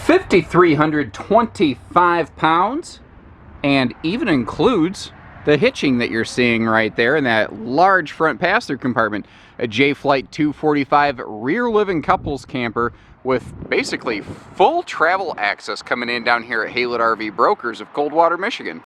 5,325 pounds, and even includes the hitching that you're seeing right there in that large front passenger compartment. A J-Flight 245 rear living couples camper with basically full travel access coming in down here at Haylett RV Brokers of Coldwater, Michigan.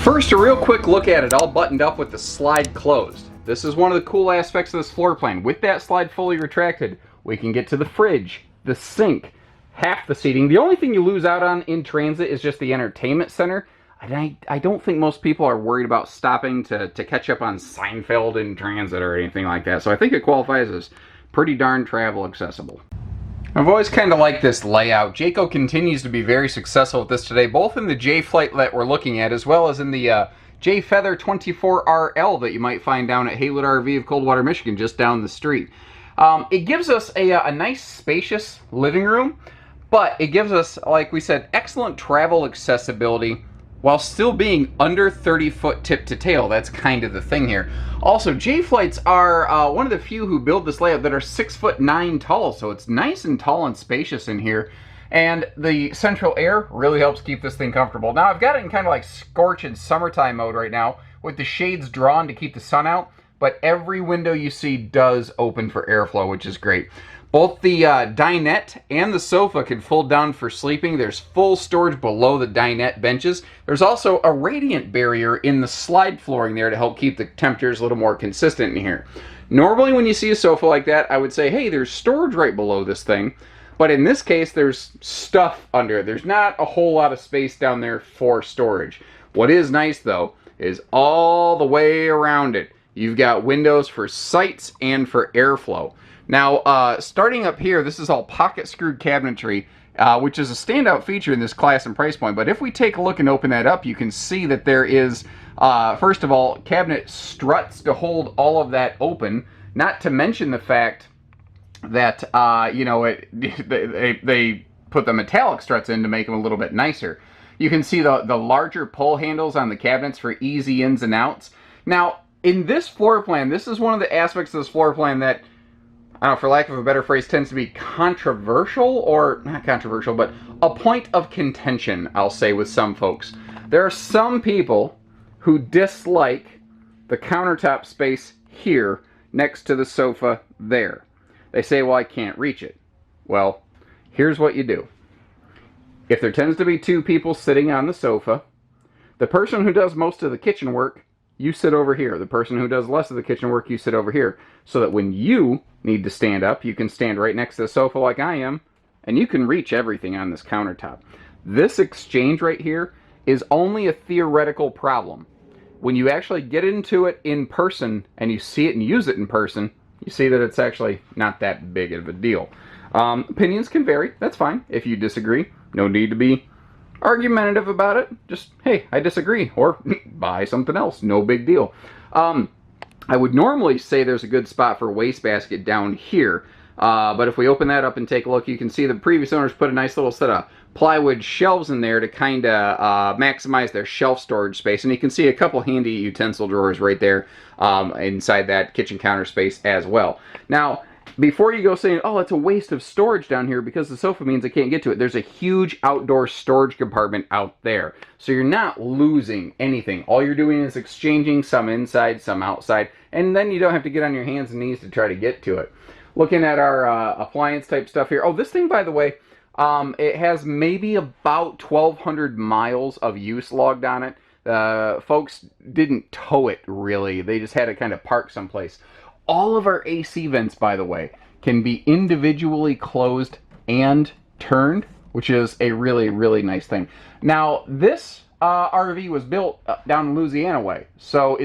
First, a real quick look at it, all buttoned up with the slide closed. This is one of the cool aspects of this floor plan. With that slide fully retracted, we can get to the fridge, the sink, half the seating. The only thing you lose out on in transit is just the entertainment center. And I don't think most people are worried about stopping to catch up on Seinfeld in transit or anything like that. So I think it qualifies as pretty darn travel accessible. I've always kind of liked this layout. Jayco continues to be very successful with this today, both in the J-Flight that we're looking at, as well as in the J-Feather 24RL that you might find down at Haylett RV of Coldwater, Michigan, just down the street. It gives us a nice spacious living room, but it gives us, like we said, excellent travel accessibility while still being under 30-foot tip to tail. That's kind of the thing here. Also, J-Flights are one of the few who build this layout that are 6'9" tall, so it's nice and tall and spacious in here. And the central air really helps keep this thing comfortable. Now, I've got it in kind of like scorching summertime mode right now with the shades drawn to keep the sun out, but every window you see does open for airflow, which is great. Both the dinette and the sofa can fold down for sleeping. There's full storage below the dinette benches. There's also a radiant barrier in the slide flooring there to help keep the temperatures a little more consistent in here. Normally when you see a sofa like that, I would say, hey, there's storage right below this thing. But in this case, there's stuff under it. There's not a whole lot of space down there for storage. What is nice, though, is all the way around it, you've got windows for sights and for airflow. Now, starting up here, this is all pocket-screwed cabinetry, which is a standout feature in this class and price point. But if we take a look and open that up, you can see that there is, first of all, cabinet struts to hold all of that open, not to mention the fact that, you know, they put the metallic struts in to make them a little bit nicer. You can see the larger pull handles on the cabinets for easy ins and outs. Now, in this floor plan, this is one of the aspects of this floor plan that, I don't know, for lack of a better phrase, tends to be controversial, or not controversial, but a point of contention, I'll say, with some folks. There are some people who dislike the countertop space here next to the sofa there. They say, well, I can't reach it. Well, here's what you do. If there tends to be two people sitting on the sofa, the person who does most of the kitchen work, you sit over here. The person who does less of the kitchen work, you sit over here. So that when you need to stand up, you can stand right next to the sofa like I am, and you can reach everything on this countertop. This exchange right here is only a theoretical problem. When you actually get into it in person, and you see it and use it in person, you see that it's actually not that big of a deal. Opinions can vary. That's fine. If you disagree, no need to be argumentative about it. Just, hey, I disagree, or buy something else. No big deal. I would normally say there's a good spot for a wastebasket down here, but if we open that up and take a look, you can see the previous owners put a nice little set of plywood shelves in there to kind of maximize their shelf storage space. And you can see a couple handy utensil drawers right there inside that kitchen counter space as well. Now, before you go saying, oh, it's a waste of storage down here because the sofa means I can't get to it, there's a huge outdoor storage compartment out there. So you're not losing anything. All you're doing is exchanging some inside, some outside, and then you don't have to get on your hands and knees to try to get to it. Looking at our appliance type stuff here. Oh, this thing, by the way, it has maybe about 1,200 miles of use logged on it. Folks didn't tow it, really. They just had it kind of parked someplace. All of our AC vents, by the way, can be individually closed and turned, which is a really, really nice thing. Now, this RV was built down in Louisiana way, so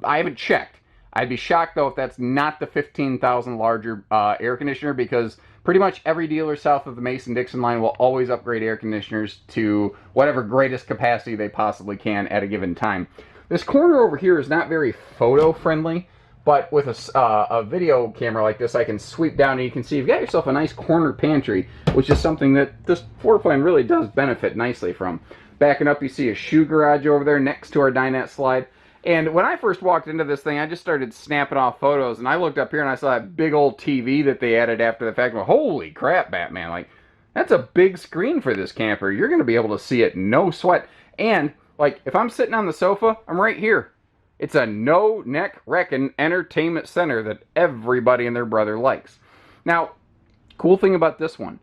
I haven't checked. I'd be shocked, though, if that's not the 15,000 larger air conditioner, because pretty much every dealer south of the Mason-Dixon line will always upgrade air conditioners to whatever greatest capacity they possibly can at a given time. This corner over here is not very photo-friendly, but with a video camera like this, I can sweep down and you can see you've got yourself a nice corner pantry, which is something that this floor plan really does benefit nicely from. Backing up, you see a shoe garage over there next to our dinette slide. And when I first walked into this thing, I just started snapping off photos, and I looked up here and I saw that big old TV that they added after the fact. Well, holy crap, Batman. Like, that's a big screen for this camper. You're going to be able to see it no sweat. And, like, if I'm sitting on the sofa, I'm right here. It's a no-neck wrecking entertainment center that everybody and their brother likes. Now, cool thing about this one,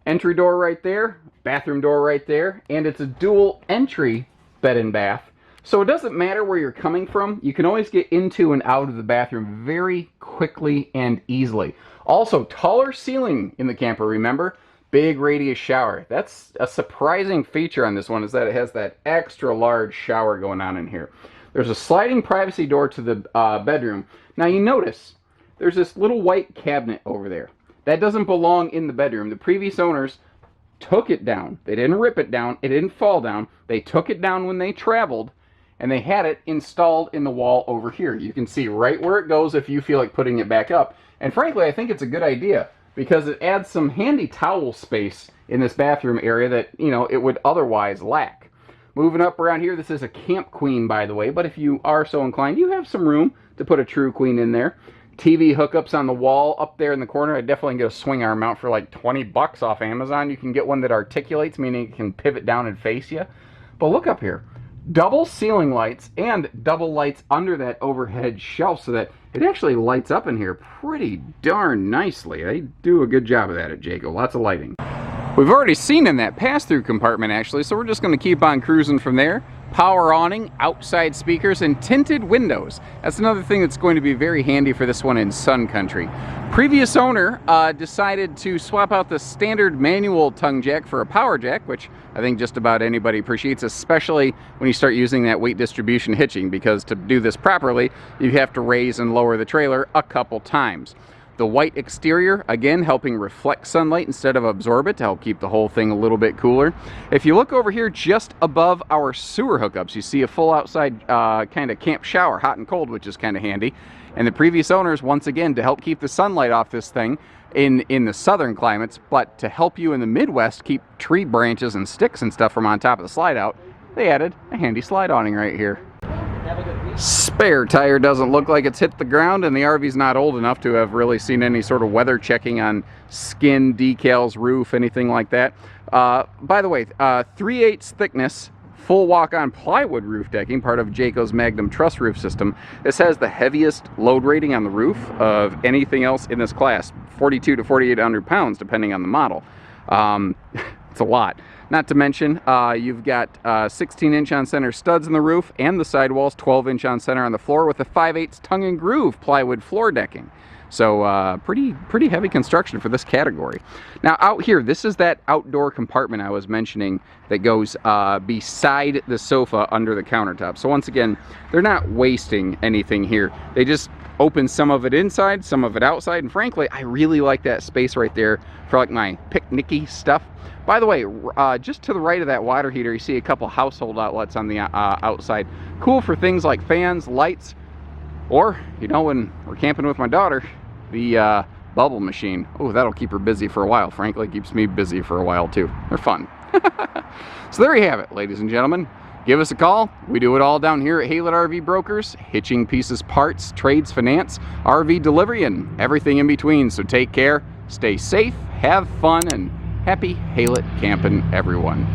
entry door right there, bathroom door right there, and it's a dual entry bed and bath. So it doesn't matter where you're coming from. You can always get into and out of the bathroom very quickly and easily. Also, taller ceiling in the camper, remember? Big radius shower. That's a surprising feature on this one, is that it has that extra large shower going on in here. There's a sliding privacy door to the bedroom. Now you notice there's this little white cabinet over there. That doesn't belong in the bedroom. The previous owners took it down. They didn't rip it down. It didn't fall down. They took it down when they traveled, and they had it installed in the wall over here. You can see right where it goes if you feel like putting it back up. And frankly, I think it's a good idea because it adds some handy towel space in this bathroom area that, you know, it would otherwise lack. Moving up around here, this is a camp queen, by the way, but if you are so inclined, you have some room to put a true queen in there. TV hookups on the wall up there in the corner. I'd definitely get a swing arm mount for like 20 bucks off Amazon. You can get one that articulates, meaning it can pivot down and face you. But look up here. Double ceiling lights and double lights under that overhead shelf so that it actually lights up in here pretty darn nicely. They do a good job of that at Jayco. Lots of lighting. We've already seen in that pass-through compartment actually, so we're just going to keep on cruising from there. Power awning, outside speakers, and tinted windows. That's another thing that's going to be very handy for this one in Sun Country. Previous owner decided to swap out the standard manual tongue jack for a power jack, which I think just about anybody appreciates, especially when you start using that weight distribution hitching, because to do this properly, you have to raise and lower the trailer a couple times. The white exterior, again, helping reflect sunlight instead of absorb it to help keep the whole thing a little bit cooler. If you look over here just above our sewer hookups, you see a full outside kind of camp shower, hot and cold, which is kind of handy. And the previous owners, once again, to help keep the sunlight off this thing in the southern climates, but to help you in the Midwest keep tree branches and sticks and stuff from on top of the slide out, they added a handy slide awning right here. Spare tire doesn't look like it's hit the ground, and the RV's not old enough to have really seen any sort of weather checking on skin, decals, roof, anything like that. By the way, 3/8 thickness, full walk-on plywood roof decking, part of Jayco's Magnum truss roof system. This has the heaviest load rating on the roof of anything else in this class, 4,200 to 4,800 pounds, depending on the model. It's a lot. Not to mention, you've got 16-inch on center studs in the roof and the sidewalls, 12-inch on center on the floor with a 5/8 tongue and groove plywood floor decking. So pretty heavy construction for this category. Now out here, this is that outdoor compartment I was mentioning that goes beside the sofa under the countertop. So once again, they're not wasting anything here. They just open some of it inside, some of it outside, and frankly, I really like that space right there for like my picnicky stuff. By the way, just to the right of that water heater, you see a couple household outlets on the outside. Cool for things like fans, lights, or, you know, when we're camping with my daughter, the bubble machine. Oh, that'll keep her busy for a while. Frankly, keeps me busy for a while too. They're fun. So there you have it, ladies and gentlemen. Give us a call. We do it all down here at Haylett RV Brokers. Hitching, pieces, parts, trades, finance, RV delivery, and everything in between. So take care, stay safe, have fun, and happy Haylett camping, everyone.